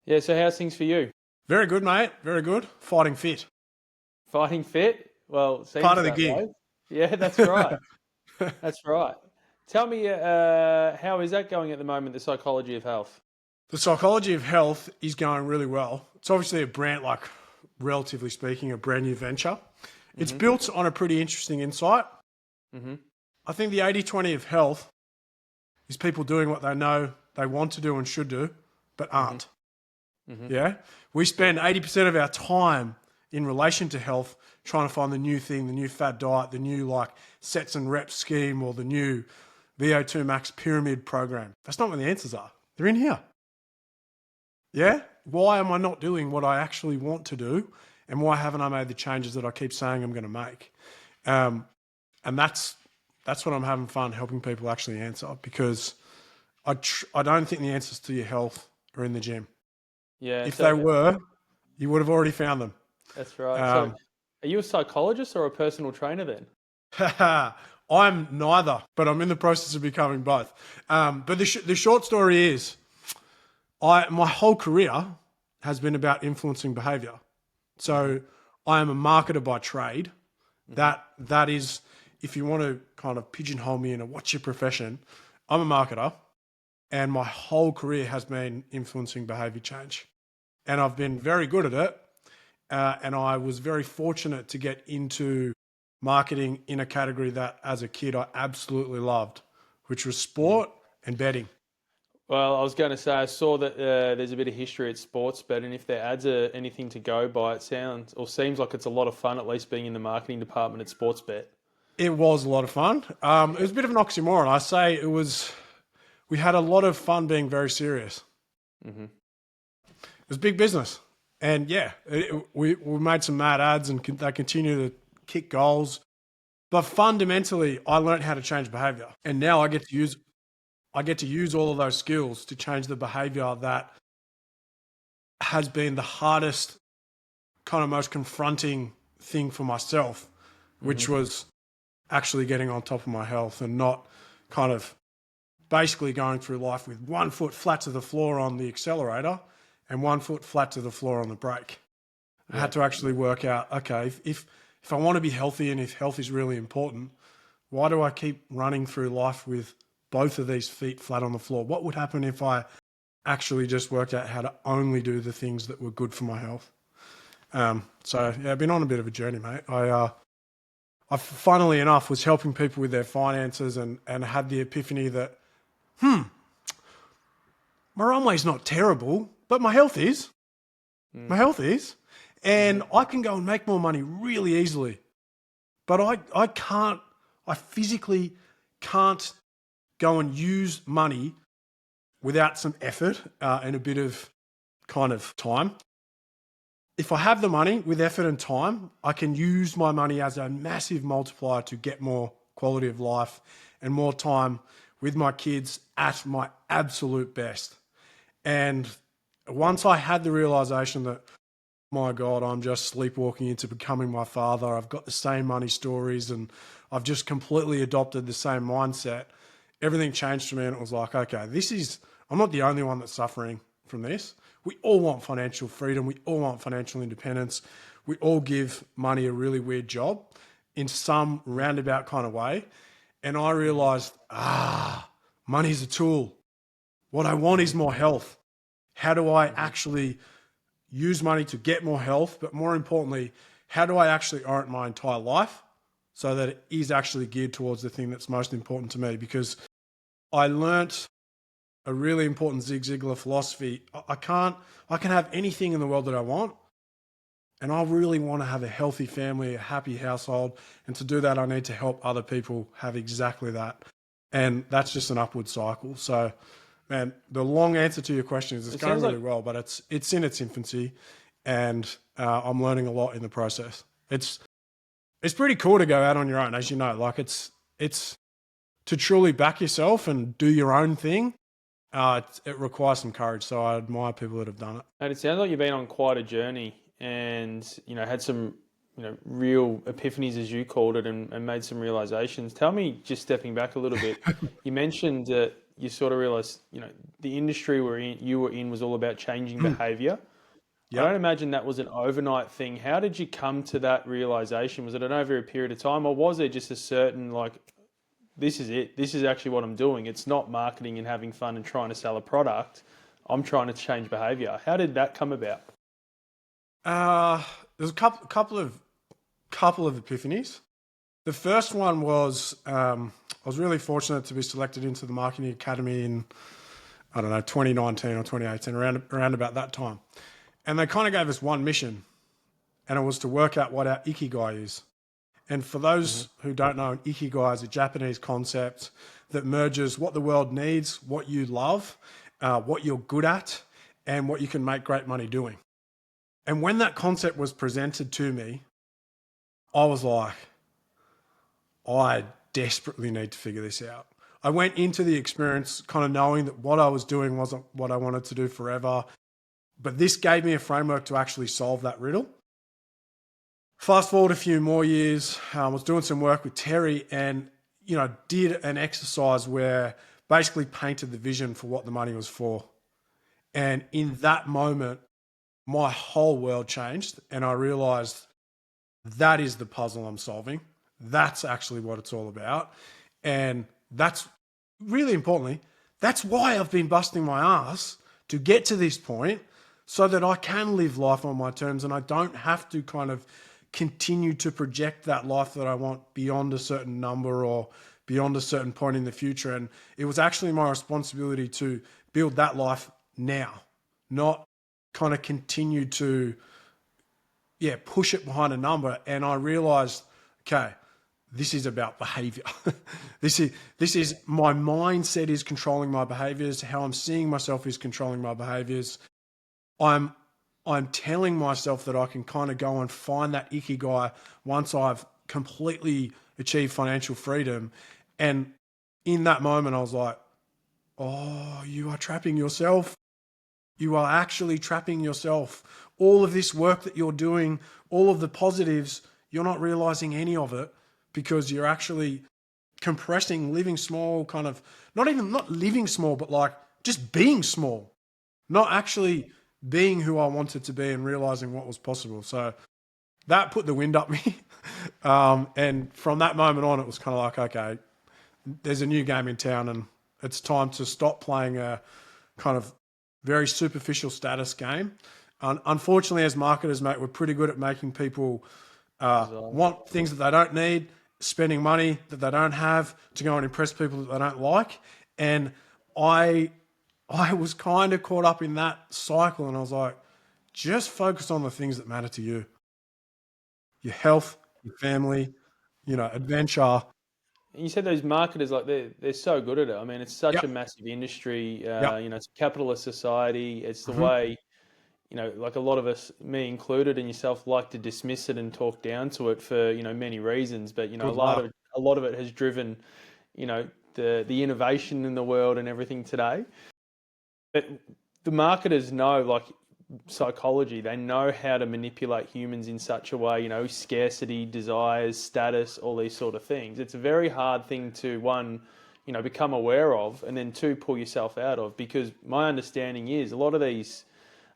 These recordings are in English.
Yeah, so how's things for you? Very good, mate. Very good. Fighting fit. Fighting fit? Well, it Part seems of the that gig. way. Yeah, that's right. That's right. Tell me, how is that going at the moment, the psychology of health? The psychology of health is going really well. It's obviously a brand, like, relatively speaking, a brand new venture. It's Mm-hmm. built on a pretty interesting insight. Mm-hmm. I think the 80-20 of health is people doing what they know they want to do and should do, but Mm-hmm. aren't. Mm-hmm. Yeah? We Yep. spend 80% of our time in relation to health trying to find the new thing, the new fad diet, the new like sets and reps scheme, or the new VO2 max pyramid program. That's not what the answers are. They're in here. Yeah? Why am I not doing what I actually want to do? And why haven't I made the changes that I keep saying I'm going to make? Um, and that's what I'm having fun helping people actually answer, because I don't think the answers to your health are in the gym. Yeah, If they so were, you would have already found them. that's right. So Um, are you a psychologist or a personal trainer then? I'm neither, but I'm in the process of becoming both. But the short story is, my whole career has been about influencing behavior. Mm-hmm. So I am a marketer by trade. Mm-hmm. That is, if you want to kind of pigeonhole me in a what's your profession, I'm a marketer, and my whole career has been influencing behavior change, and I've been very good at it. And I was very fortunate to get into marketing in a category that, as a kid, I absolutely loved, which was Mm-hmm. sport and betting. Well, I was going to say I saw that there's a bit of history at Sportsbet, and if their ads are anything to go by, it sounds or seems like it's a lot of fun, at least being in the marketing department at Sportsbet. It was a lot of fun. It was a bit of an oxymoron. I say it was. We had a lot of fun being very serious. Mm-hmm. It was big business, and yeah, we made some mad ads, and they continue to kick goals. But fundamentally, I learned how to change behavior, and now I get to use all of those skills to change the behavior that has been the hardest, kind of most confronting thing for myself, Mm-hmm. which was actually getting on top of my health and not kind of basically going through life with one foot flat to the floor on the accelerator and one foot flat to the floor on the brake. I Yeah. had to actually work out, okay, if I want to be healthy and if health is really important, why do I keep running through life with both of these feet flat on the floor? What would happen if I actually just worked out how to only do the things that were good for my health? So yeah, I've been on a bit of a journey, mate. I funnily enough was helping people with their finances, and had the epiphany that my runway's not terrible, but my health is. My health is. Mm-hmm. And I can go and make more money really easily. But I can't, I physically can't go and use money without some effort and a bit of kind of time. If I have the money with effort and time, I can use my money as a massive multiplier to get more quality of life and more time with my kids at my absolute best. And once I had the realization that, my God, I'm just sleepwalking into becoming my father, I've got the same money stories and I've just completely adopted the same mindset, everything changed for me. And it was like, okay, I'm not the only one that's suffering from this. We all want financial freedom. We all want financial independence. We all give money a really weird job in some roundabout kind of way. And I Mm-hmm. realized, money's a tool. What I want Mm-hmm. is more health. How do I Mm-hmm. actually use money to get more health? But more importantly, how do I actually orient my entire life so that it is actually geared towards the thing that's most important to me? Because I learnt a really important Zig Ziglar philosophy. I can have anything in the world that I want. And I really want to have a healthy family, a happy household. And to do that, I need to help other people have exactly that. And that's just an upward cycle. So, man, the long answer to your question is it's It going sounds really like well, but it's in its infancy, and I'm learning a lot in the process. It's pretty cool to go out on your own, as you know. Like it's to truly back yourself and do your own thing. It requires some courage. So I admire people that have done it. And it sounds like you've been on quite a journey and, had some, real epiphanies, as you called it, and made some realizations. Tell me, just stepping back a little bit, you mentioned that you sort of realize, the industry you were in was all about changing behavior. I Yep. don't imagine that was an overnight thing. How did you come to that realization? Was it an over a period of time, or was it just a certain, like, this is it? This is actually what I'm doing. It's not marketing and having fun and trying to sell a product. I'm trying to change behavior. How did that come about? There's a couple of epiphanies. The first one was I was really fortunate to be selected into the marketing academy in, I don't know, 2019 or 2018, around about that time. And they kind of gave us one mission, and it was to work out what our ikigai is. And for those who don't know, an ikigai is a Japanese concept that merges what the world needs, what you love, what you're good at, and what you can make great money doing. And when that concept was presented to me, I was like, I desperately need to figure this out. I went into the experience kind of knowing that what I was doing wasn't what I wanted to do forever, but this gave me a framework to actually solve that riddle. Fast forward a few more years, I was doing some work with Terry and, did an exercise where basically painted the vision for what the money was for. And in that moment, my whole world changed and I realized that is the puzzle I'm solving. That's actually what it's all about. And that's really importantly, that's why I've been busting my ass to get to this point so that I can live life on my terms and I don't have to kind of continue to project that life that I want beyond a certain number or beyond a certain point in the future. And it was actually my responsibility to build that life now, not kind of continue to, push it behind a number. And I realized, okay, this is about behavior. This is my mindset is controlling my behaviors. How I'm seeing myself is controlling my behaviors. I'm telling myself that I can kind of go and find that ikigai once I've completely achieved financial freedom. And in that moment, I was like, oh, you are trapping yourself. You are actually trapping yourself. All of this work that you're doing, all of the positives, you're not realizing any of it because you're actually compressing, living small, kind of not living small, but like just being small, not actually being who I wanted to be and realizing what was possible. So that put the wind up me. And from that moment on, it was kind of like, okay, there's a new game in town and it's time to stop playing a kind of very superficial status game. Unfortunately, as marketers, mate, we're pretty good at making people want things that they don't need, spending money that they don't have to go and impress people that they don't like. And I was kind of caught up in that cycle and I was like, just focus on the things that matter to you. Your health, your family, adventure. And you said those marketers, like they're so good at it. I mean, it's such a Yep. massive industry. Yep. It's a capitalist society. It's the Mm-hmm. way, like a lot of us, me included, and yourself, like to dismiss it and talk down to it for many reasons. But a Good lot luck. of it has driven, the innovation in the world and everything today. But the marketers know, like psychology, they know how to manipulate humans in such a way, scarcity, desires, status, all these sort of things. It's a very hard thing to, one, become aware of, and then two, pull yourself out of, because my understanding is a lot of these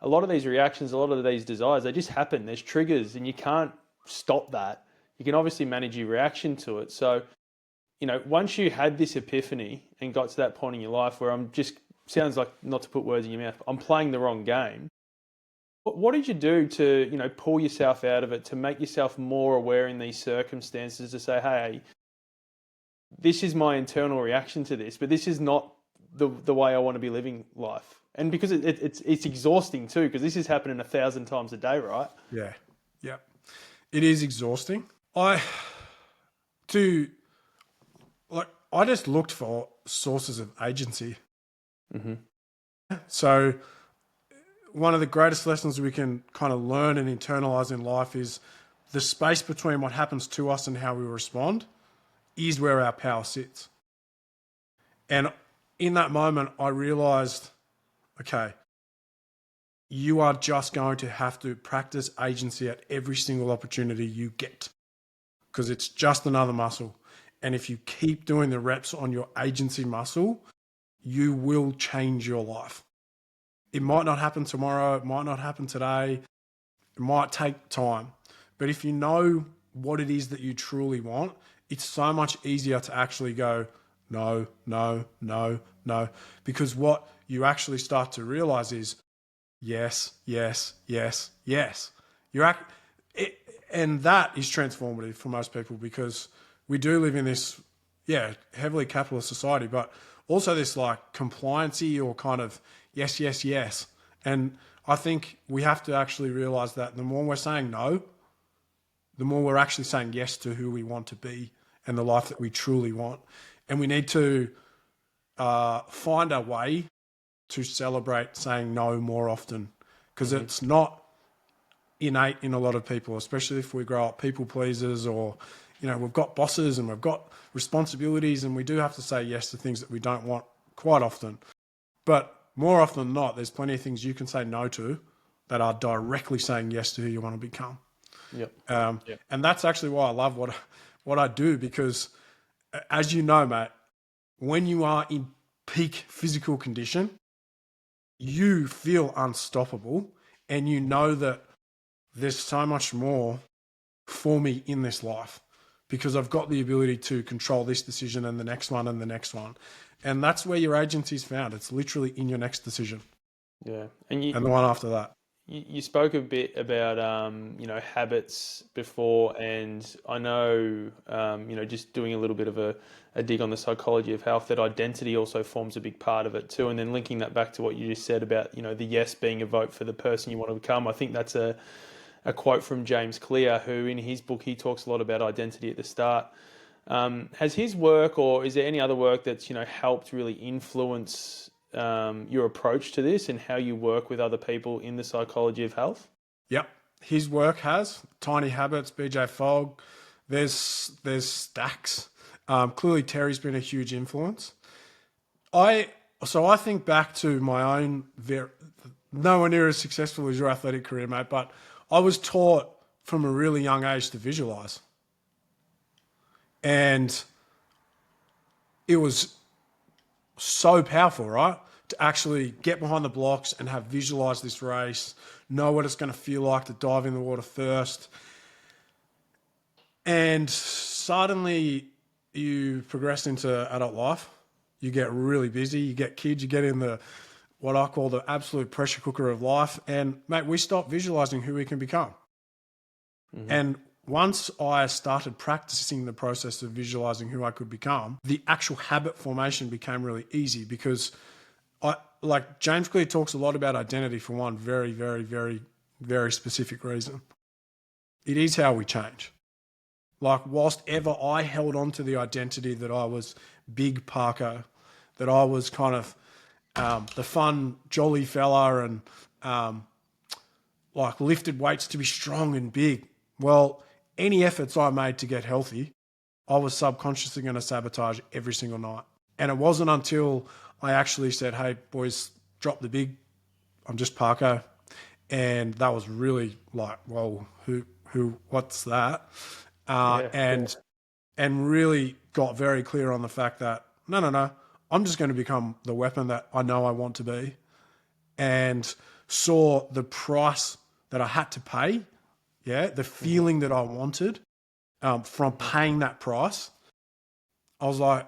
reactions, a lot of these desires, they just happen. There's triggers and you can't stop that. You can obviously manage your reaction to it. So, once you had this epiphany and got to that point in your life where sounds like, not to put words in your mouth, I'm playing the wrong game. What did you do to, pull yourself out of it, to make yourself more aware in these circumstances, to say, hey, this is my internal reaction to this, but this is not the way I want to be living life. And because it's exhausting too, because this is happening 1,000 times a day, right? Yeah. Yep. It is exhausting. I just looked for sources of agency. Mm-hmm. So one of the greatest lessons we can kind of learn and internalize in life is the space between what happens to us and how we respond is where our power sits. And in that moment, I realized, okay, you are just going to have to practice agency at every single opportunity you get because it's just another muscle. And if you keep doing the reps on your agency muscle, you will change your life. It might not happen tomorrow. It might not happen today. It might take time. But if you know what it is that you truly want, it's so much easier to actually go, no, no, no, no. Because what you actually start to realize is yes, yes, yes, yes. And that is transformative for most people, because we do live in this, heavily capitalist society, but also this like compliancy or kind of yes, yes, yes. And I think we have to actually realize that the more we're saying no, the more we're actually saying yes to who we want to be and the life that we truly want. And we need to find a way to celebrate saying no more often, because it's not innate in a lot of people, especially if we grow up people pleasers, or, we've got bosses and we've got responsibilities, and we do have to say yes to things that we don't want quite often. But more often than not, there's plenty of things you can say no to that are directly saying yes to who you want to become. Yep. And that's actually why I love what I do, because as you know, mate, when you are in peak physical condition, you feel unstoppable, and you know that there's so much more for me in this life, because I've got the ability to control this decision and the next one and the next one. And that's where your agency is found. It's literally in your next decision. Yeah. And the one after that. You spoke a bit about habits before, and I know just doing a little bit of a dig on the psychology of health, that identity also forms a big part of it too. And then linking that back to what you just said about the yes being a vote for the person you want to become. I think that's a quote from James Clear, who in his book he talks a lot about identity at the start. Has his work, or is there any other work that's helped really influence your approach to this and how you work with other people in the psychology of health? Yep. His work has Tiny Habits, BJ Fogg. There's stacks. Clearly Terry's been a huge influence. So I think back to my own nowhere near as successful as your athletic career, mate, but I was taught from a really young age to visualize. And it was so powerful, right? To actually get behind the blocks and have visualized this race, know what it's going to feel like to dive in the water first. And suddenly you progress into adult life. You get really busy, you get kids, you get in what I call the absolute pressure cooker of life. And mate, we stop visualizing who we can become. Mm-hmm. And once I started practicing the process of visualizing who I could become, the actual habit formation became really easy, because like James Clear talks a lot about identity for one very, very, very, very specific reason. It is how we change. Like, whilst ever I held on to the identity that I was big Parker, that I was kind of the fun, jolly fella, and like lifted weights to be strong and big. Well, any efforts I made to get healthy, I was subconsciously going to sabotage every single night. And it wasn't until I actually said, hey, boys, drop the big, I'm just Parker. And that was really like, whoa, what's that? And really got very clear on the fact that, no, I'm just going to become the weapon that I know I want to be. And saw the price that I had to pay, the feeling that I wanted from paying that price. I was like,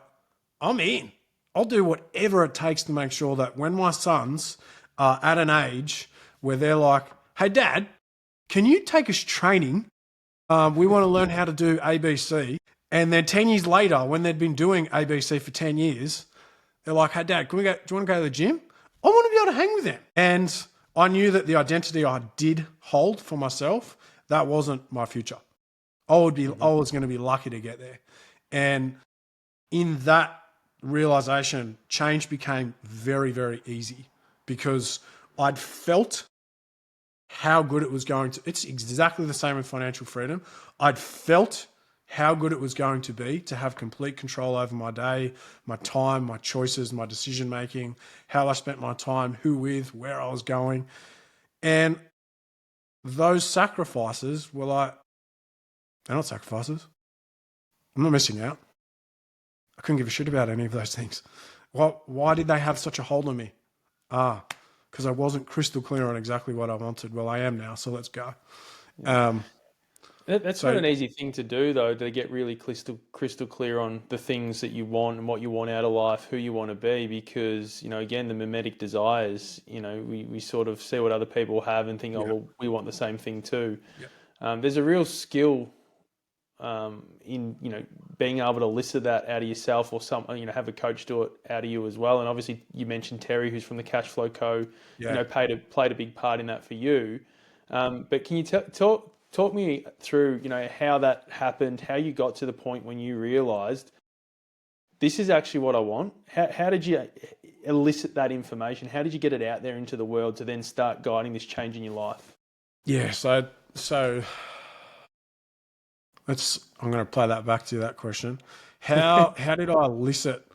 I'm in. I'll do whatever it takes to make sure that when my sons are at an age where they're like, hey, Dad, can you take us training? We want to learn how to do ABC. And then 10 years later, when they'd been doing ABC for 10 years, they're like, hey, Dad, do you want to go to the gym? I want to be able to hang with them. And I knew that the identity I did hold for myself, that wasn't my future. I was going to be lucky to get there. And in that realization, change became very, very easy, because I'd felt how good it was going to. It's exactly the same with financial freedom. I'd felt how good it was going to be to have complete control over my day, my time, my choices, my decision making, how I spent my time, who with, where I was going. And those sacrifices were like, they're not sacrifices. I'm not missing out. I couldn't give a shit about any of those things. Why did they have such a hold on me? Because I wasn't crystal clear on exactly what I wanted. Well, I am now, so let's go. Um, That's not so an easy thing to do, though, to get really crystal clear on the things that you want and what you want out of life, who you want to be, because, again, the mimetic desires, we sort of see what other people have and think, oh, yeah, well, we want the same thing too. yeah, There's a real skill in, being able to elicit that out of yourself, or have a coach do it out of you as well. And obviously you mentioned Terry, who's from the Cashflow Co, yeah. played a big part in that for you. But can you talk me through, how that happened, how you got to the point when you realized this is actually what I want? How did you elicit that information? How did you get it out there into the world to then start guiding this change in your life? Yeah, so I'm going to play that back to you, that question. How did I elicit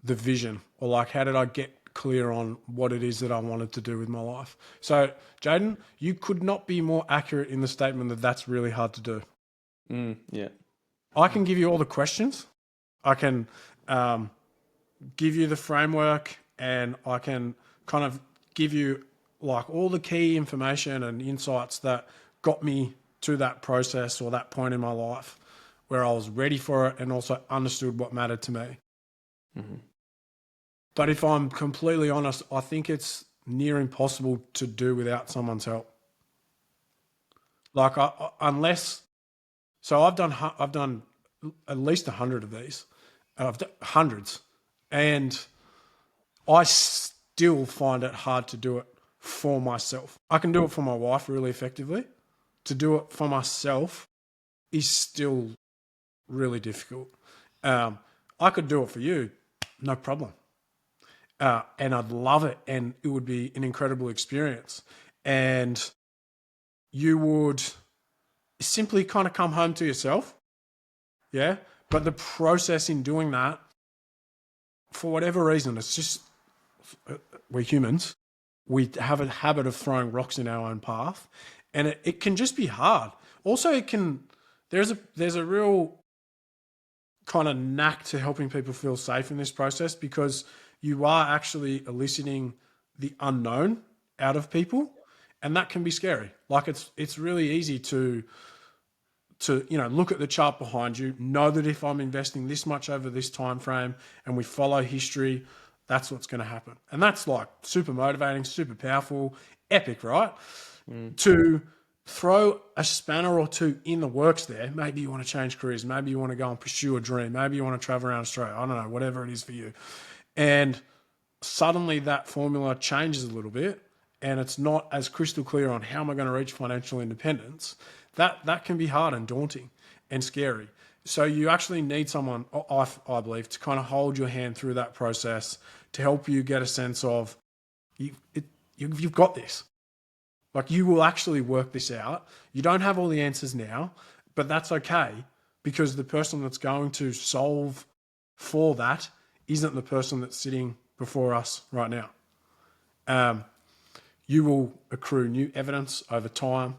the vision, or like how did I get clear on what it is that I wanted to do with my life? So, Jaden, you could not be more accurate in the statement that that's really hard to do. Yeah. I can give you all the questions. I can give you the framework, and I can kind of give you like all the key information and insights that got me to that process or that point in my life where I was ready for it and also understood what mattered to me. Mm-hmm. But if I'm completely honest, I think it's near impossible to do without someone's help. Like unless, so I've done at least 100 of these. I've done hundreds, and I still find it hard to do it for myself. I can do it for my wife really effectively. To do it for myself is still really difficult. I could do it for you, no problem. And I'd love it, and it would be an incredible experience. And you would simply kind of come home to yourself. Yeah. But the process in doing that, for whatever reason, it's just, we're humans. We have a habit of throwing rocks in our own path, and it can just be hard. Also, there's a real kind of knack to helping people feel safe in this process, because you are actually eliciting the unknown out of people, and that can be scary. Like it's really easy to look at the chart behind you, know that if I'm investing this much over this time frame and we follow history, that's what's going to happen. And that's like super motivating, super powerful, epic, right? To throw a spanner or two in the works there. Maybe you want to change careers. Maybe you want to go and pursue a dream. Maybe you want to travel around Australia. I don't know, whatever it is for you. And suddenly that formula changes a little bit, and it's not as crystal clear on how am I going to reach financial independence. That can be hard and daunting and scary. So you actually need someone, I believe, to kind of hold your hand through that process, to help you get a sense of you've got this. Like, you will actually work this out. You don't have all the answers now, but that's okay, because the person that's going to solve for that isn't the person that's sitting before us right now. You will accrue new evidence over time.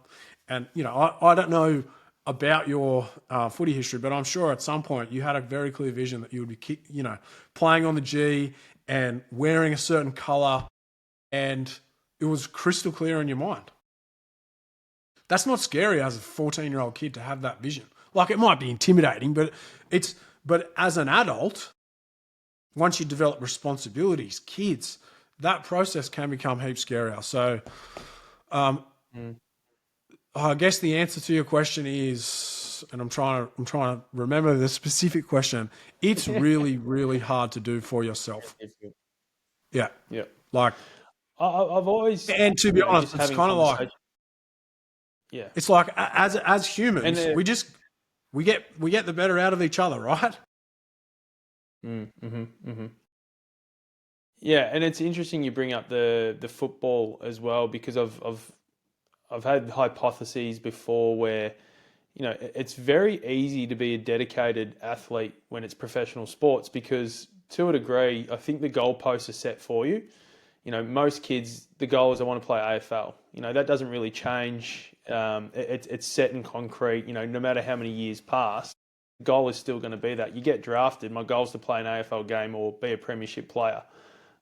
And, I don't know about your footy history, but I'm sure at some point you had a very clear vision that you would be, playing on the G and wearing a certain colour, and it was crystal clear in your mind. That's not scary as a 14-year-old kid to have that vision. Like, it might be intimidating, but as an adult, once you develop responsibilities, kids, that process can become heaps scarier. So, I guess the answer to your question is, and I'm trying to remember the specific question. It's really, really hard to do for yourself. Yeah, Yeah. like, I've always, and to be honest, just it's having kind of like, conversation. Yeah. it's like as And humans, we get the better out of each other, right? Yeah, and it's interesting you bring up the football as well, because I've had hypotheses before where, it's very easy to be a dedicated athlete when it's professional sports, because to a degree, I think the goalposts are set for you. Most kids, the goal is I want to play AFL. That doesn't really change. It's set in concrete, no matter how many years pass. The goal is still going to be that. You get drafted, my goal is to play an AFL game or be a premiership player.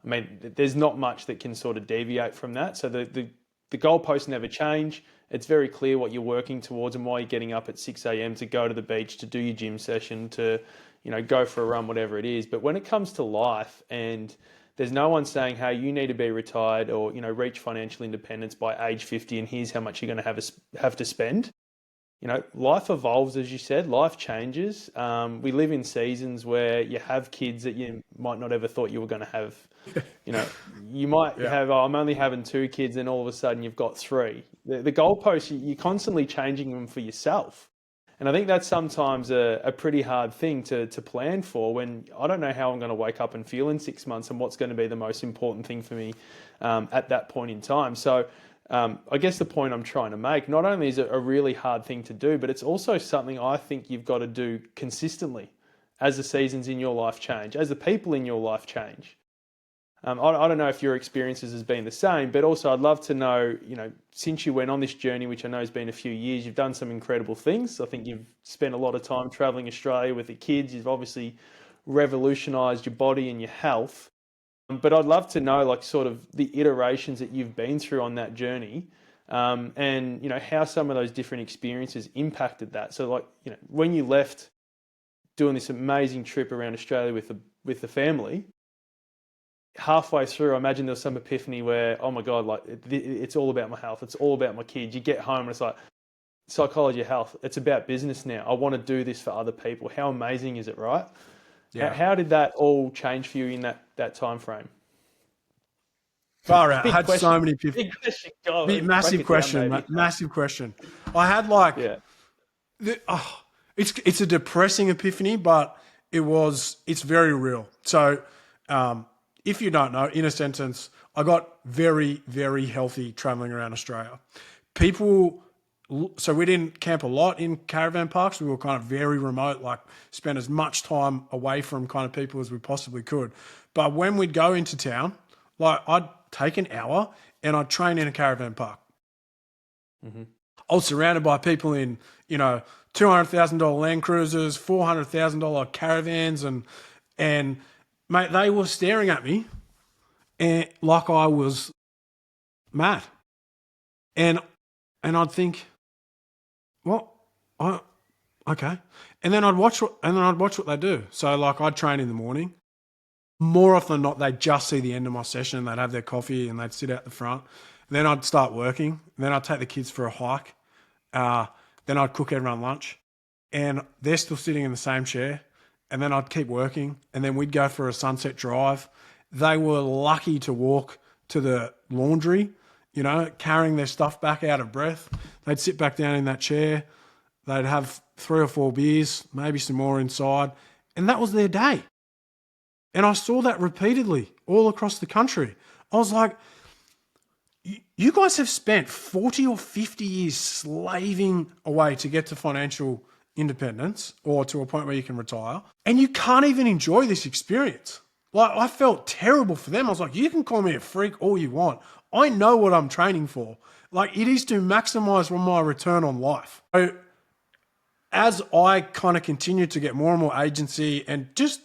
I mean, there's not much that can sort of deviate from that. So the goalposts never change. It's very clear what you're working towards and why you're getting up at 6 a.m. to go to the beach, to do your gym session, to, go for a run, whatever it is. But when it comes to life, and there's no one saying, hey, you need to be retired or, reach financial independence by age 50 and here's how much you're going to have to spend. Life evolves, as you said, life changes. We live in seasons where you have kids that you might not ever thought you were going to have. You might have, I'm only having 2 kids, and all of a sudden you've got 3. The goalposts, you're constantly changing them for yourself. And I think that's sometimes a pretty hard thing to plan for, when I don't know how I'm going to wake up and feel in 6 months and what's going to be the most important thing for me at that point in time. So I guess the point I'm trying to make, not only is it a really hard thing to do, but it's also something I think you've got to do consistently as the seasons in your life change, as the people in your life change. I don't know if your experiences has been the same, but also I'd love to know, since you went on this journey, which I know has been a few years, you've done some incredible things. I think you've spent a lot of time traveling Australia with the kids. You've obviously revolutionized your body and your health. But I'd love to know, sort of the iterations that you've been through on that journey, and, how some of those different experiences impacted that. So, when you left doing this amazing trip around Australia with the family, halfway through, I imagine there was some epiphany where, oh my God, it's all about my health. It's all about my kids. You get home and it's like, psychology of health. It's about business now. I want to do this for other people. How amazing is it, right? Yeah. How did that all change for you in that time frame? Far out. I had question. so many people. Big question. God, massive question. Down, massive question. I had it's a depressing epiphany, but it's very real. So, if you don't know, in a sentence, I got very, very healthy traveling around Australia. So we didn't camp a lot in caravan parks. We were kind of very remote, spent as much time away from kind of people as we possibly could. But when we'd go into town, I'd take an hour and I'd train in a caravan park. Mm-hmm. I was surrounded by people in, $200,000 Land Cruisers, $400,000 caravans, and mate, they were staring at me like I was mad. And I'd think, well, okay. And then I'd watch what they do. So I'd train in the morning. More often than not, they'd just see the end of my session and they'd have their coffee and they'd sit out the front. And then I'd start working. And then I'd take the kids for a hike. Then I'd cook everyone lunch. And they're still sitting in the same chair. And then I'd keep working. And then we'd go for a sunset drive. They were lucky to walk to the laundry, carrying their stuff back out of breath. They'd sit back down in that chair. They'd have 3 or 4 beers, maybe some more inside. And that was their day. And I saw that repeatedly all across the country. I was like, you guys have spent 40 or 50 years slaving away to get to financial independence or to a point where you can retire, and you can't even enjoy this experience. I felt terrible for them. I was like, you can call me a freak all you want. I know what I'm training for. It is to maximize my return on life. So as I kind of continued to get more and more agency and just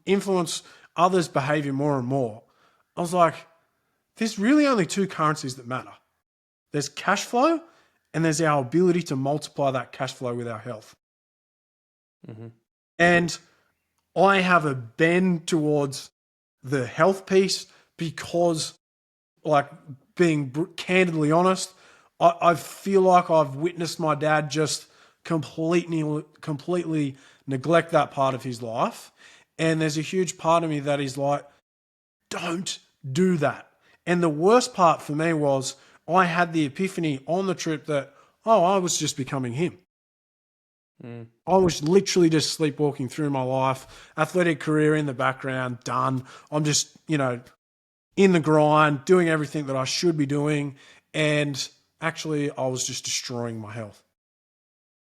influence others' behavior more and more, I was like, there's really only 2 currencies that matter. There's cash flow and there's our ability to multiply that cash flow with our health. Mm-hmm. And I have a bend towards the health piece because, being candidly honest, I feel like I've witnessed my dad just completely neglect that part of his life. And there's a huge part of me that is like, don't do that. And the worst part for me was I had the epiphany on the trip that, I was just becoming him. Mm. I was literally just sleepwalking through my life, athletic career in the background, done. I'm just, in the grind, doing everything that I should be doing. And actually, I was just destroying my health.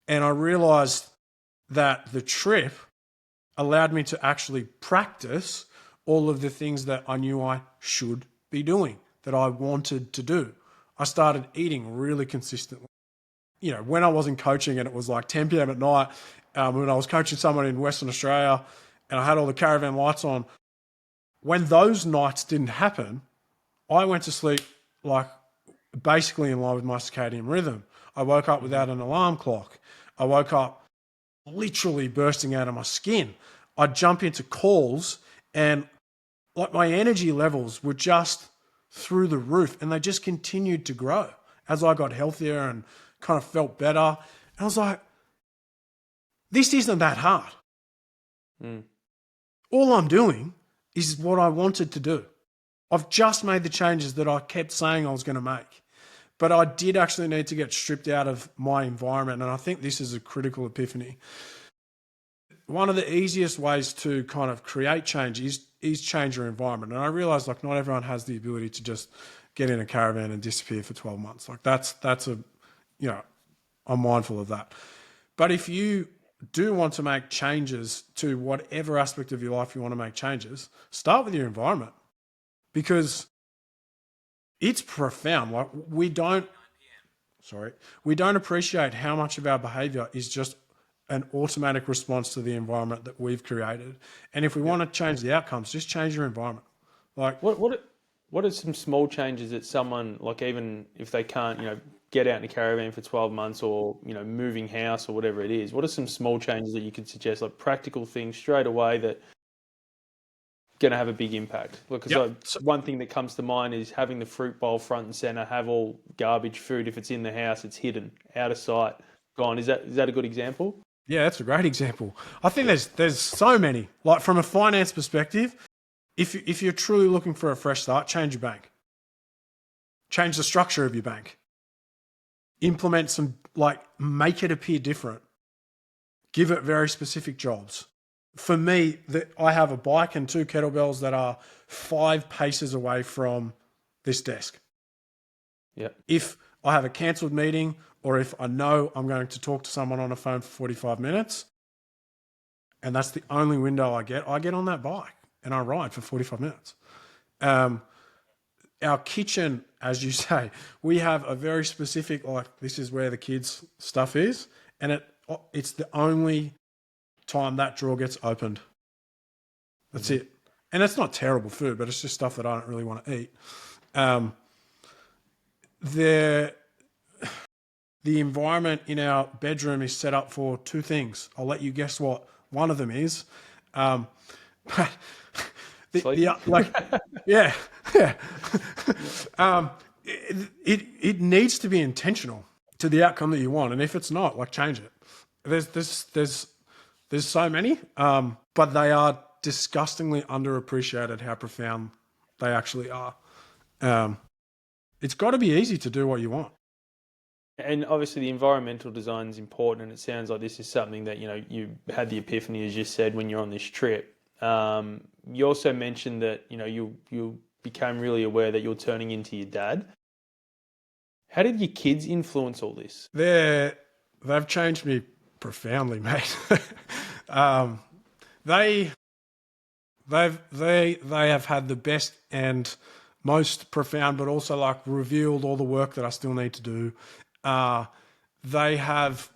And I realized that the trip allowed me to actually practice all of the things that I knew I should be doing, that I wanted to do. I started eating really consistently. when I wasn't coaching and it was like 10 p.m. at night, when I was coaching someone in Western Australia and I had all the caravan lights on, when those nights didn't happen, I went to sleep like basically in line with my circadian rhythm. I woke up without an alarm clock. I woke up literally bursting out of my skin. I'd jump into calls and like my energy levels were just through the roof, and they just continued to grow as I got healthier and kind of felt better. And I was like, this isn't that hard. All I'm doing is what I wanted to do. I've just made the changes that I kept saying I was going to make. But I did actually need to get stripped out of my environment. And I think this is a critical epiphany. One of the easiest ways to kind of create change is change your environment. And I realize like not everyone has the ability to just get in a caravan and disappear for 12 months. Like that's I'm mindful of that. But if you do want to make changes to whatever aspect of your life you want to make changes, start with your environment because it's profound. Like we don't appreciate how much of our behavior is just an automatic response to the environment that we've created. And if we want to change the outcomes, just change your environment. Like what are some small changes that someone, like even if they can't, get out in a caravan for 12 months or, moving house or whatever it is, what are some small changes that you could suggest, like practical things straight away that going to have a big impact? Because one thing that comes to mind is having the fruit bowl front and center, have all garbage food. If it's in the house, it's hidden, out of sight, gone. Is that a good example? Yeah, that's a great example. I think there's so many. Like from a finance perspective, if you're truly looking for a fresh start, change your bank. Change the structure of your bank. Implement some, make it appear different. Give it very specific jobs. For me, I have a bike and 2 kettlebells that are 5 paces away from this desk. Yeah. If I have a cancelled meeting or if I know I'm going to talk to someone on a phone for 45 minutes and that's the only window I get on that bike and I ride for 45 minutes. Our kitchen, as you say, we have a very specific, this is where the kids' stuff is, and it's the only time that drawer gets opened. That's it. And it's not terrible food, but it's just stuff that I don't really want to eat. The environment in our bedroom is set up for 2 things. I'll let you guess what one of them is. It needs to be intentional to the outcome that you want, and if it's not, change it. There's so many, but they are disgustingly underappreciated how profound they actually are. It's got to be easy to do what you want. And obviously the environmental design is important, and it sounds like this is something that, you had the epiphany, as you said, when you're on this trip. You also mentioned that, you became really aware that you're turning into your dad. How did your kids influence all this? They've changed me profoundly, mate. They have had the best and most profound, but also revealed all the work that I still need to do. They have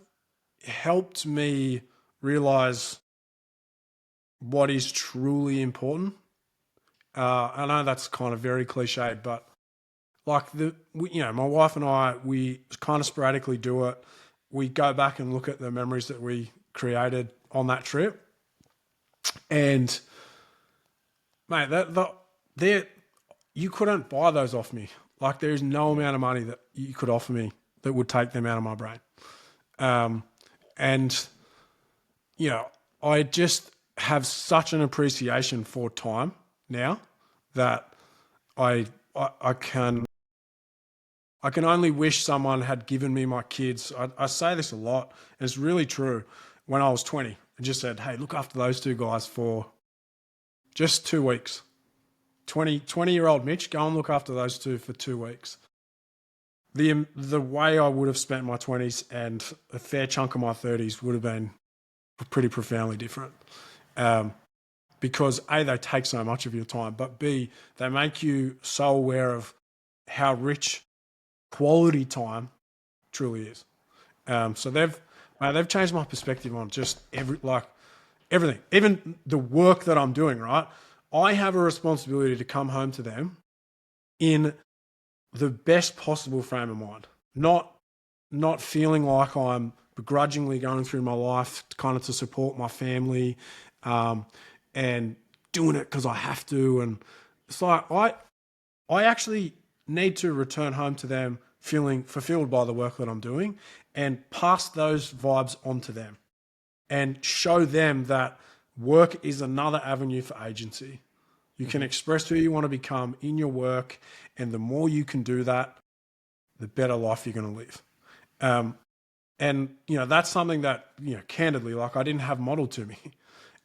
helped me realize what is truly important. I know that's kind of very cliched, but my wife and I, we kind of sporadically do it. We go back and look at the memories that we created on that trip. And mate, you couldn't buy those off me. There's no amount of money that you could offer me that would take them out of my brain. I just have such an appreciation for time now that I can only wish someone had given me my kids. I say this a lot, and it's really true. When I was 20, I just said, hey, look after those 2 guys for just 2 weeks. 20-year-old Mitch, go and look after those 2 for 2 weeks. The way I would have spent my 20s and a fair chunk of my 30s would have been pretty profoundly different. Because A, they take so much of your time, but B, they make you so aware of how rich quality time truly is. So they've changed my perspective on just everything, even the work that I'm doing. Right, I have a responsibility to come home to them in the best possible frame of mind, not feeling like I'm begrudgingly going through my life kind of to support my family, and doing it because I have to. And it's like I actually need to return home to them feeling fulfilled by the work that I'm doing and pass those vibes on to them and show them that work is another avenue for agency. You can express who you want to become in your work, and the more you can do that, the better life you're going to live. And, that's something that, candidly, like I didn't have modeled to me.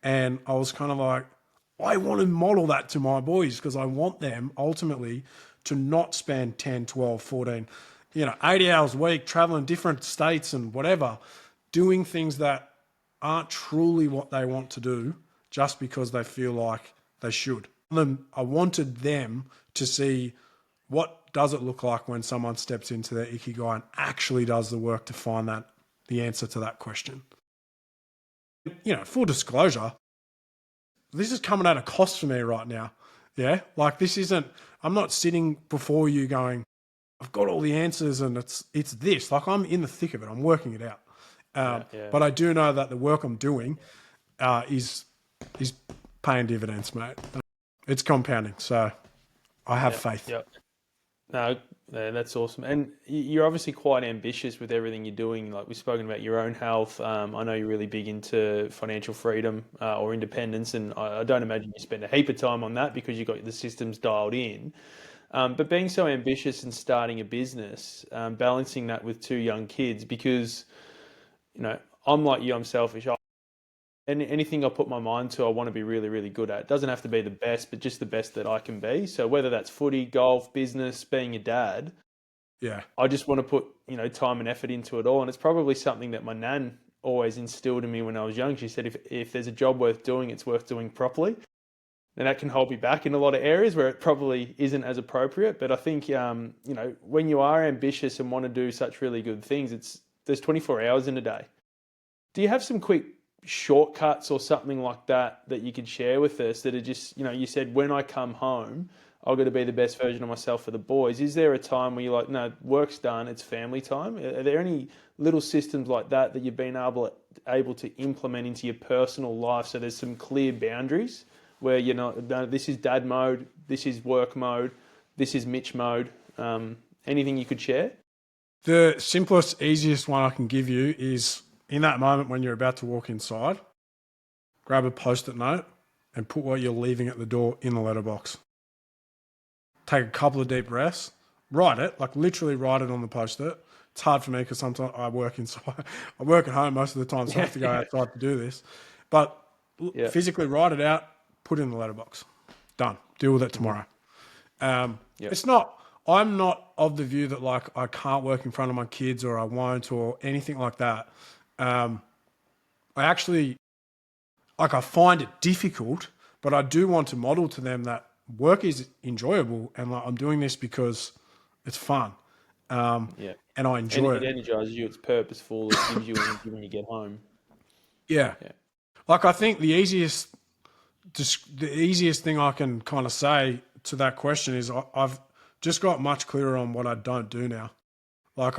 And I was kind of like, I want to model that to my boys because I want them ultimately to not spend 10, 12, 14, 80 hours a week traveling different states and whatever, doing things that aren't truly what they want to do just because they feel like they should. I wanted them to see what does it look like when someone steps into their ikigai and actually does the work to find the answer to that question. Full disclosure, this is coming at a cost for me right now. Yeah. Like I'm not sitting before you going, I've got all the answers and it's this. Like I'm in the thick of it. I'm working it out. But I do know that the work I'm doing is paying dividends, mate. It's compounding. So I have faith. Yeah. No, that's awesome. And you're obviously quite ambitious with everything you're doing. Like we've spoken about your own health. I know you're really big into financial freedom or independence, and I don't imagine you spend a heap of time on that because you've got the systems dialed in. But being so ambitious and starting a business, balancing that with two young kids, because, I'm like you, I'm selfish. Anything I put my mind to, I want to be really, really good at. It doesn't have to be the best, but just the best that I can be. So whether that's footy, golf, business, being a dad, Yeah. I just want to put, time and effort into it all. And it's probably something that my nan always instilled in me when I was young. She said, if there's a job worth doing, it's worth doing properly. And that can hold me back in a lot of areas where it probably isn't as appropriate. But I think, when you are ambitious and want to do such really good things, there's 24 hours in a day. Do you have some quick shortcuts or something like that you could share with us that are just, you said, when I come home, I've got to be the best version of myself for the boys. Is there a time where you're like, no, work's done, it's family time? Are there any little systems like that you've been able to implement into your personal life so there's some clear boundaries where no, this is dad mode, this is work mode, this is Mitch mode? Anything you could share? The simplest, easiest one I can give you is in that moment when you're about to walk inside, grab a Post-it note and put what you're leaving at the door in the letterbox. Take a couple of deep breaths, write it, like literally write it on the Post-it. It's hard for me because sometimes I work inside. I work at home most of the time, so I have to go outside to do this. But physically write it out, put it in the letterbox. Done. Deal with it tomorrow. It's not... I'm not of the view that like I can't work in front of my kids or I won't or anything like that. I actually, like I find it difficult, but I do want to model to them that work is enjoyable and like I'm doing this because it's fun. And I enjoy it. It energizes you, it's purposeful, it gives you energy when you get home. Yeah. Like I think the easiest thing I can kind of say to that question is I've just got much clearer on what I don't do now. Like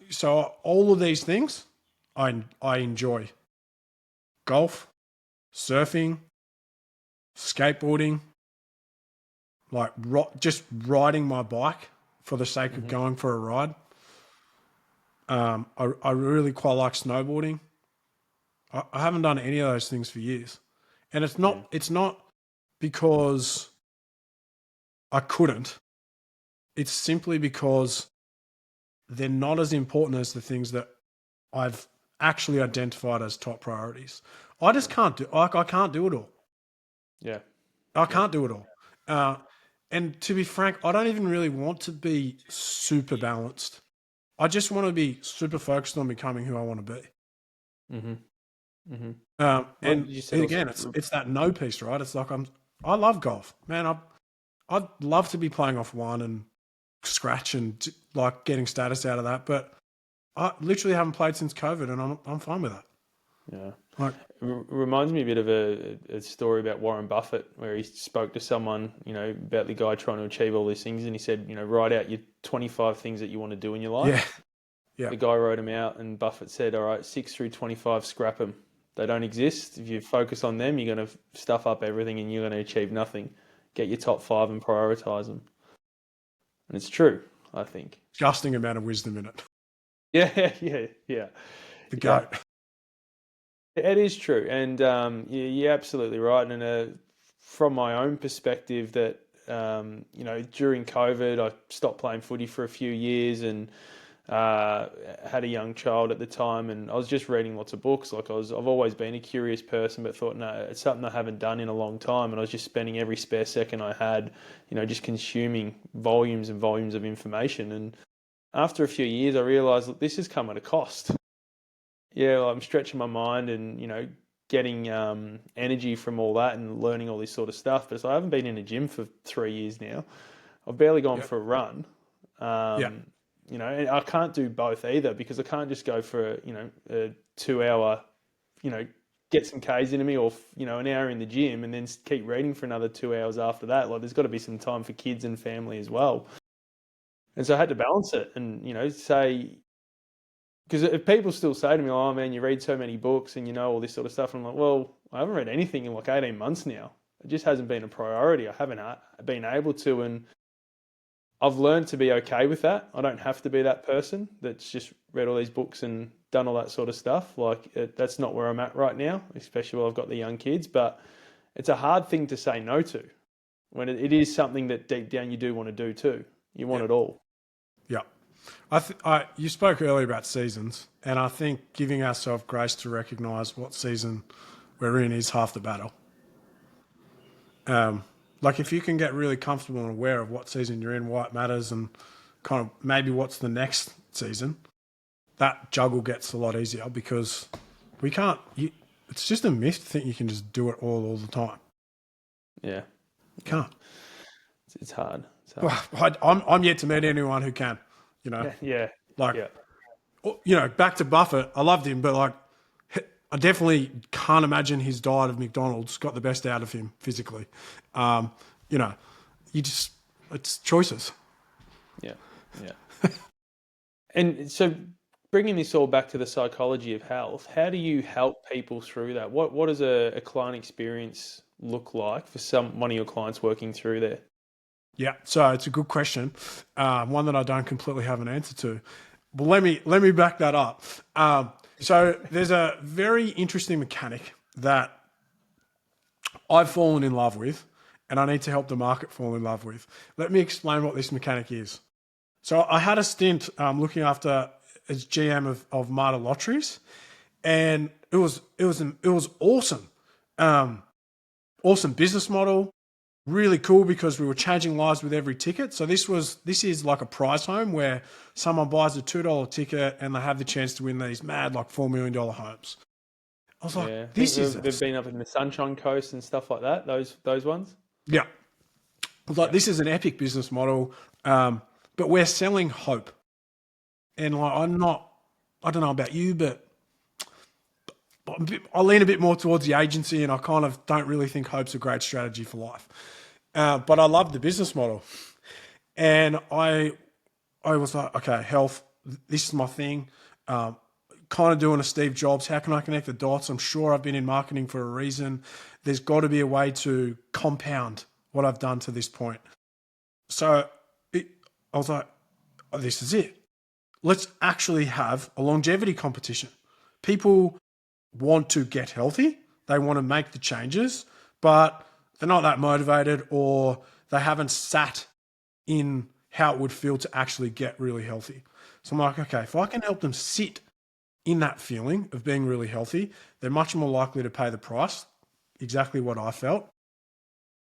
so all of these things I enjoy. Golf, surfing, skateboarding, like just riding my bike for the sake of going for a ride. I really quite like snowboarding. I haven't done any of those things for years. And it's not because I couldn't. It's simply because they're not as important as the things that I've actually identified as top priorities. I just can't do, like, I can't do it all. Yeah. I can't do it all. And to be frank, I don't even really want to be super balanced. I just want to be super focused on becoming who I want to be. And again, it's that no piece, right? It's like I love golf, man. I'd love to be playing off one and scratch and like getting status out of that, but I literally haven't played since COVID, and I'm fine with that. Yeah. Like, Reminds me a bit of a story about Warren Buffett, where he spoke to someone, about the guy trying to achieve all these things, and he said, write out your 25 things that you want to do in your yeah, life. yeah, The guy wrote them out, and Buffett said, all right, 6 through 25, scrap them. They don't exist. If you focus on them, you're going to stuff up everything and you're going to achieve nothing. Get your top 5 and prioritize them. And it's true, I think. disgusting amount of wisdom in it. Yeah, yeah. The Yeah, goat. it is true. And you're absolutely right. And from my own perspective, that, during COVID, I stopped playing footy for a few years, and had a young child at the time, and I was just reading lots of books. I've always been a curious person, but thought, no, it's something I haven't done in a long time. And I was just spending every spare second I had, just consuming volumes and volumes of information. And after a few years, I realized that this has come at a cost. Yeah, well, I'm stretching my mind and, getting energy from all that and learning all this sort of stuff. But so I haven't been in a gym for 3 years now. I've barely gone Yep. for a run. Yeah. And I can't do both either, because I can't just go for, a 2 hour, get some Ks into me, or, an hour in the gym and then keep reading for another 2 hours after that. Like, there's got to be some time for kids and family as well. And so I had to balance it and, say, because if people still say to me, oh man, you read so many books and all this sort of stuff. And I'm like, well, I haven't read anything in like 18 months now. It just hasn't been a priority. I haven't been able to. And I've learned to be okay with that. I don't have to be that person that's just read all these books and done all that sort of stuff. That's not where I'm at right now, especially while I've got the young kids. But it's a hard thing to say no to, when it is something that deep down you do want to do too. You want Yeah. it all. Yeah. You spoke earlier about seasons, and I think giving ourselves grace to recognise what season we're in is half the battle. Like, if you can get really comfortable and aware of what season you're in, why it matters, and kind of maybe what's the next season, that juggle gets a lot easier, because we can't. It's just a myth to think you can just do it all the time. Yeah. You can't. It's hard. It's hard. Well, I'm yet to meet anyone who can. Yeah. Like, Yeah. back to Buffett, I loved him, but like, I definitely can't imagine his diet of McDonald's got the best out of him physically. It's choices. Yeah. Yeah. And so, bringing this all back to the psychology of health, how do you help people through that? What does a client experience look like for one of your clients working through there? Yeah, so it's a good question, one that I don't completely have an answer to. But let me back that up. So there's a very interesting mechanic that I've fallen in love with, and I need to help the market fall in love with. Let me explain what this mechanic is. So I had a stint looking after as GM of Marta Lotteries, and it was awesome. Awesome business model. Really cool, because we were changing lives with every ticket. So this is like a prize home where someone buys a $2 ticket and they have the chance to win these mad like $4 million homes. I was like, Yeah, I think they've been up in the Sunshine Coast and stuff like that. Those ones. yeah. I was like, this is an epic business model, but we're selling hope. And like, I don't know about you, but I lean a bit more towards the agency, and I kind of don't really think hope's a great strategy for life. But I love the business model. And I was like, okay, health, this is my thing. Kind of doing a Steve Jobs. How can I connect the dots? I'm sure I've been in marketing for a reason. There's got to be a way to compound what I've done to this point. So I was like, oh, this is it. Let's actually have a longevity competition. People want to get healthy. They want to make the changes, but they're not that motivated, or they haven't sat in how it would feel to actually get really healthy. So I'm like, okay, if I can help them sit in that feeling of being really healthy, they're much more likely to pay the price, exactly what I felt.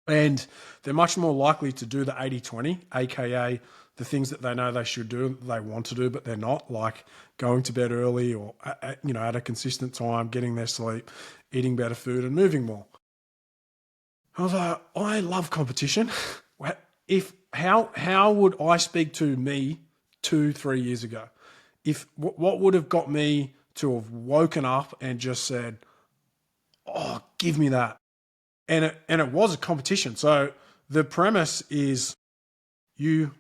And they're much more likely to do the 80-20, aka the things that they know they should do, they want to do, but they're not, like going to bed early, or at a consistent time, getting their sleep, eating better food, and moving more. I was like, I love competition. How would I speak to me 2-3 years ago what would have got me to have woken up and just said, "Oh, give me that," and it was a competition. So the premise is you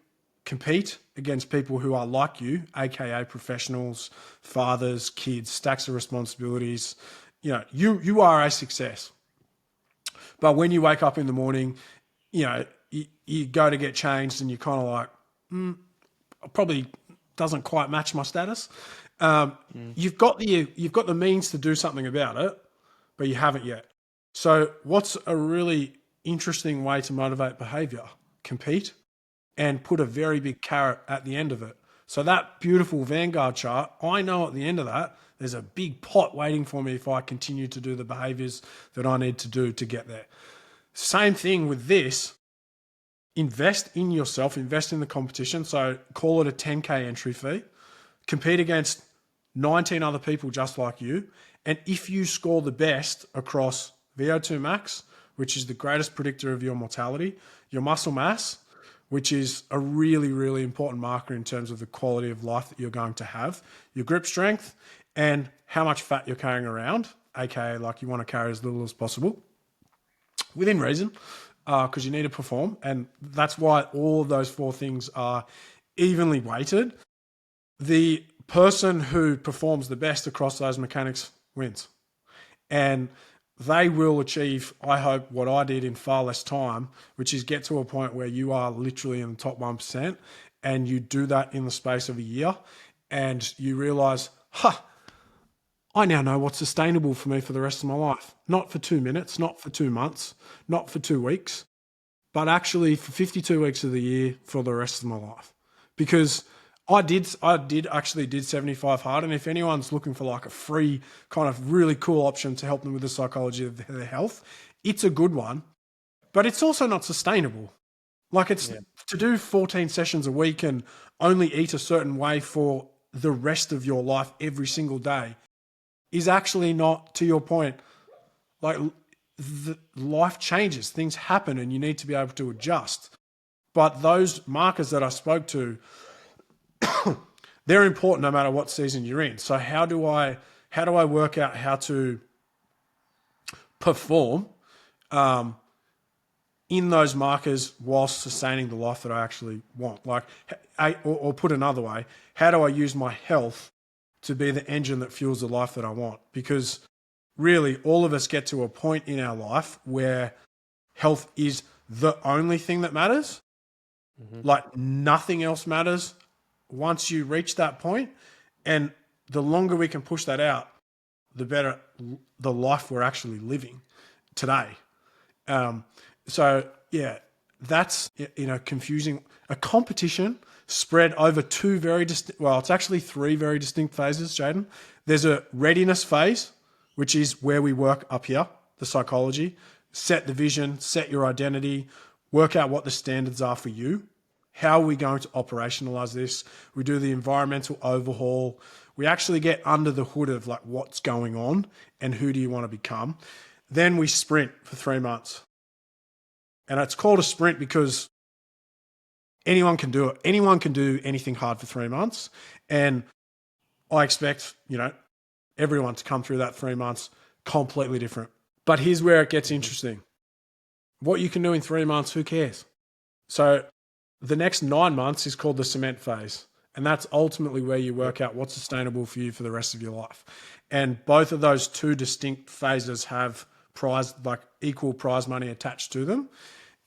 compete against people who are like you, aka professionals, fathers, kids, stacks of responsibilities. You are a success. But when you wake up in the morning, you go to get changed and you're kind of like, probably doesn't quite match my status. You've got the means to do something about it, but you haven't yet. So what's a really interesting way to motivate behavior? Compete and put a very big carrot at the end of it. So that beautiful Vanguard chart, I know at the end of that, there's a big pot waiting for me if I continue to do the behaviors that I need to do to get there. Same thing with this. Invest in yourself, invest in the competition. So call it a 10K entry fee. Compete against 19 other people just like you. And if you score the best across VO2 max, which is the greatest predictor of your mortality, your muscle mass, which is a really, really important marker in terms of the quality of life that you're going to have, your grip strength, and how much fat you're carrying around, aka like you want to carry as little as possible, within reason, because you need to perform. And that's why all of those four things are evenly weighted. The person who performs the best across those mechanics wins. And they will achieve, I hope, what I did in far less time, which is get to a point where you are literally in the top 1%, and you do that in the space of a year, and you realize, I now know what's sustainable for me for the rest of my life. Not for 2 minutes, not for 2 months, not for 2 weeks, but actually for 52 weeks of the year for the rest of my life. Because I did 75 hard. And if anyone's looking for like a free kind of really cool option to help them with the psychology of their health, it's a good one, but it's also not sustainable. Like to do 14 sessions a week and only eat a certain way for the rest of your life every single day is actually not, to your point, like life changes, things happen, and you need to be able to adjust. But those markers that I spoke to, they're important no matter what season you're in. So how do I work out how to perform in those markers whilst sustaining the life that I actually want? Like, or put another way, how do I use my health to be the engine that fuels the life that I want? Because really, all of us get to a point in our life where health is the only thing that matters. Like nothing else matters once you reach that point. And the longer we can push that out, the better the life we're actually living today. So yeah, that's, confusing. A competition spread over it's actually three very distinct phases, Jaden. There's a readiness phase, which is where we work up here, the psychology, set the vision, set your identity, work out what the standards are for you. How are we going to operationalize this? We do the environmental overhaul. We actually get under the hood of like what's going on and who do you want to become. Then we sprint for 3 months. And it's called a sprint because anyone can do it. Anyone can do anything hard for 3 months. And I expect, everyone to come through that 3 months completely different. But here's where it gets interesting. What you can do in 3 months, who cares? So the next 9 months is called the cement phase. And that's ultimately where you work out what's sustainable for you for the rest of your life. And both of those two distinct phases have equal prize money attached to them.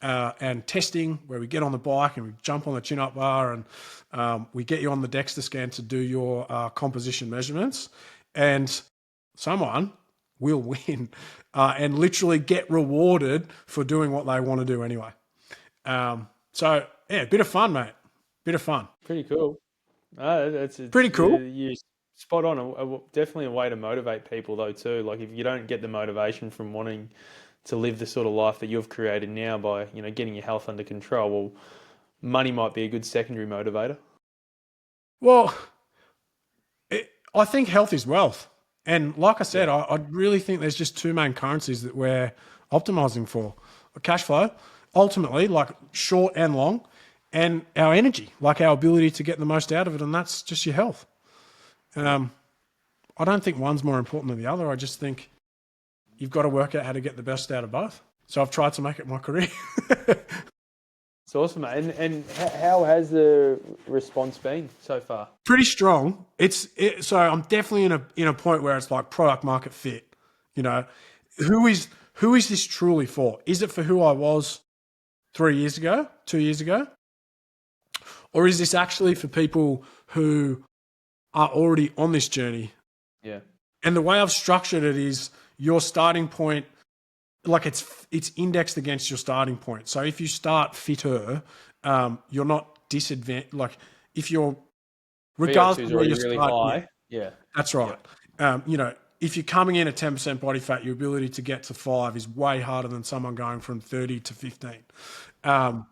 And testing, where we get on the bike and we jump on the chin-up bar and we get you on the DEXA scan to do your composition measurements. And someone will win and literally get rewarded for doing what they want to do anyway. So, yeah, a bit of fun, mate. Bit of fun. Pretty cool. It's pretty cool. You're spot on. Definitely a way to motivate people, though, too. Like, if you don't get the motivation from wanting to live the sort of life that you've created now by, getting your health under control, well, money might be a good secondary motivator. Well, I think health is wealth. And like I said, I really think there's just two main currencies that we're optimizing for. Cash flow, ultimately, like short and long, and our energy, like our ability to get the most out of it, and that's just your health. I don't think one's more important than the other. I just think you've got to work out how to get the best out of both. So I've tried to make it my career. It's awesome, mate. And how has the response been so far? Pretty strong. So I'm definitely in a point where it's like product market fit. You know, who is this truly for? Is it for who I was 3 years ago, 2 years ago? Or is this actually for people who are already on this journey? Yeah. And the way I've structured it is your starting point, like it's indexed against your starting point. So if you start fitter, you're not disadvantaged. Like if you're, regardless VO2 is of where already you really start, high. Yeah. that's right. You know, if you're coming in at 10% body fat, your ability to get to 5 is way harder than someone going from 30 to 15.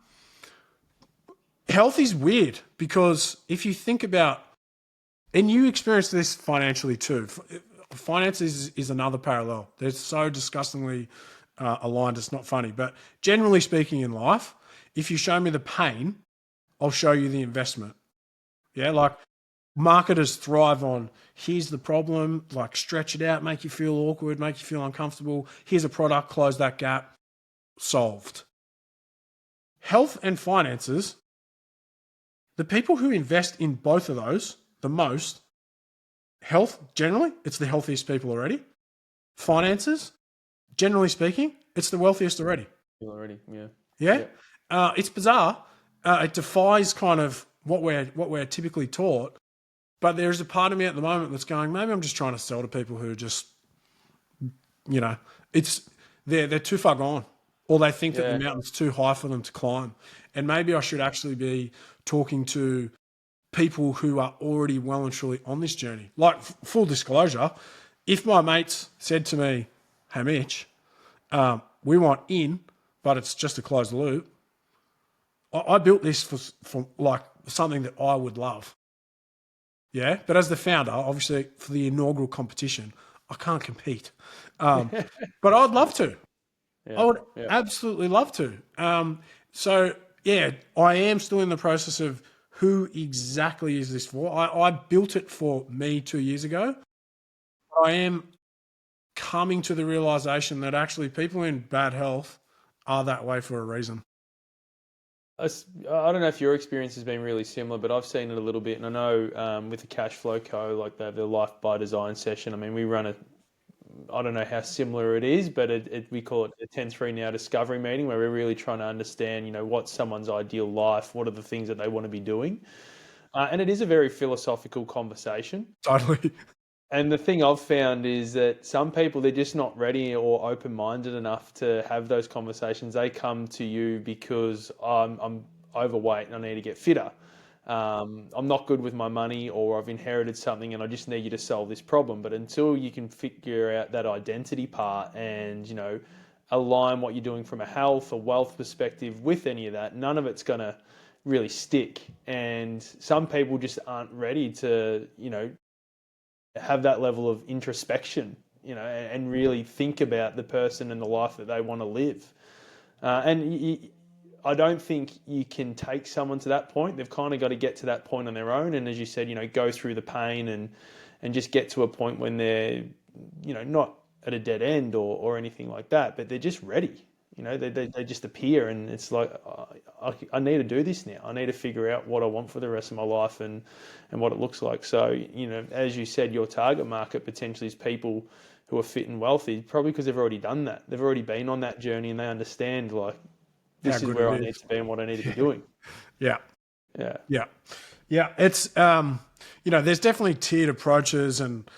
Health is weird because if you think about, and you experience this financially too, finance is another parallel. They're so disgustingly aligned, it's not funny. But generally speaking in life, if you show me the pain, I'll show you the investment. Yeah, like marketers thrive on, here's the problem, like stretch it out, make you feel awkward, make you feel uncomfortable. Here's a product, close that gap, solved. Health and finances, the people who invest in both of those the most, health, generally, it's the healthiest people already. Finances, generally speaking, it's the wealthiest already. Already, yeah. Yeah. It's bizarre. It defies kind of what we're typically taught. But there's a part of me at the moment that's going, maybe I'm just trying to sell to people who just, you know, they're too far gone, or they think that the mountain's too high for them to climb. And maybe I should actually be talking to people who are already well and truly on this journey. Like, full disclosure, if my mates said to me, hey, Mitch, we want in, but it's just a closed loop. I built this for like something that I would love. Yeah. But as the founder, obviously for the inaugural competition, I can't compete. But I'd love to. I would absolutely love to. So yeah, I am still in the process of who exactly is this for. I built it for me 2 years ago. I am coming to the realization that actually people in bad health are that way for a reason. I don't know if your experience has been really similar, but I've seen it a little bit. And I know with the Cash Flow Co, like they have the Life by Design session. I mean, we run I don't know how similar it is, but we call it a 10-3 now discovery meeting where we're really trying to understand, you know, what's someone's ideal life, what are the things that they want to be doing. And it is a very philosophical conversation. Totally. And the thing I've found is that some people, they're just not ready or open-minded enough to have those conversations. They come to you because I'm overweight and I need to get fitter. I'm not good with my money, or I've inherited something and I just need you to solve this problem. But until you can figure out that identity part and, you know, align what you're doing from a health or wealth perspective with any of that, none of it's going to really stick. And some people just aren't ready to, you know, have that level of introspection, you know, and really think about the person and the life that they want to live. I don't think you can take someone to that point. They've kind of got to get to that point on their own. And as you said, you know, go through the pain and just get to a point when they're, you know, not at a dead end or anything like that, but they're just ready. You know, they just appear and it's like, I need to do this now. I need to figure out what I want for the rest of my life and what it looks like. So, you know, as you said, your target market potentially is people who are fit and wealthy, probably because they've already done that. They've already been on that journey and they understand, like, this is where I need to be and what I need to be doing. Yeah. Yeah. Yeah. Yeah. It's, you know, there's definitely tiered approaches and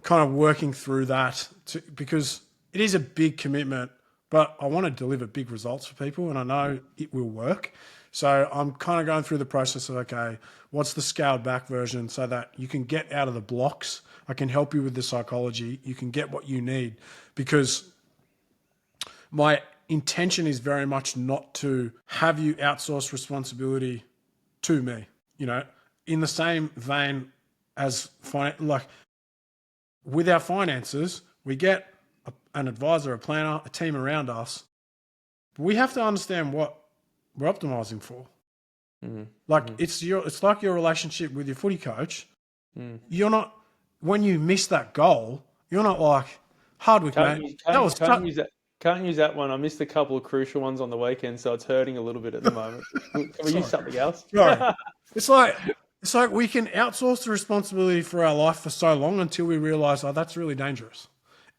kind of working through that because it is a big commitment, but I want to deliver big results for people and I know it will work. So I'm kind of going through the process of, okay, what's the scaled back version so that you can get out of the blocks? I can help you with the psychology. You can get what you need, because my intention is very much not to have you outsource responsibility to me, you know, in the same vein as like with our finances, we get an advisor, a planner, a team around us. But we have to understand what we're optimizing for. Mm-hmm. Like it's like your relationship with your footy coach. Mm. You're not when you miss that goal, you're not like, Hardwick, Can't mate. use That was can't use that. Can't use that one. I missed a couple of crucial ones on the weekend, so it's hurting a little bit at the moment. Can we use something else? sorry. It's like we can outsource the responsibility for our life for so long until we realize, oh, that's really dangerous.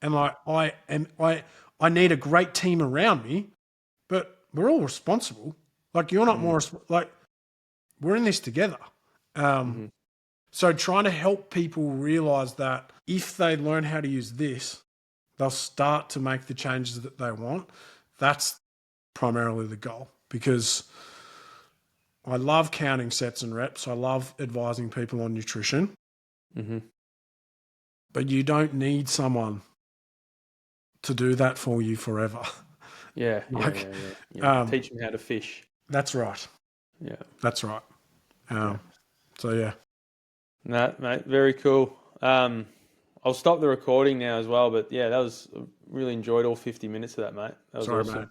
And like I need a great team around me, but we're all responsible. Like you're not more like we're in this together. So trying to help people realize that if they learn how to use this, they'll start to make the changes that they want. That's primarily the goal, because I love counting sets and reps. I love advising people on nutrition. But you don't need someone to do that for you forever. Yeah, teach them how to fish. That's right. Yeah, that's right. So yeah. No, mate, very cool. I'll stop the recording now as well, but yeah, really enjoyed all 50 minutes of that, mate. That was Sorry, awesome. mate.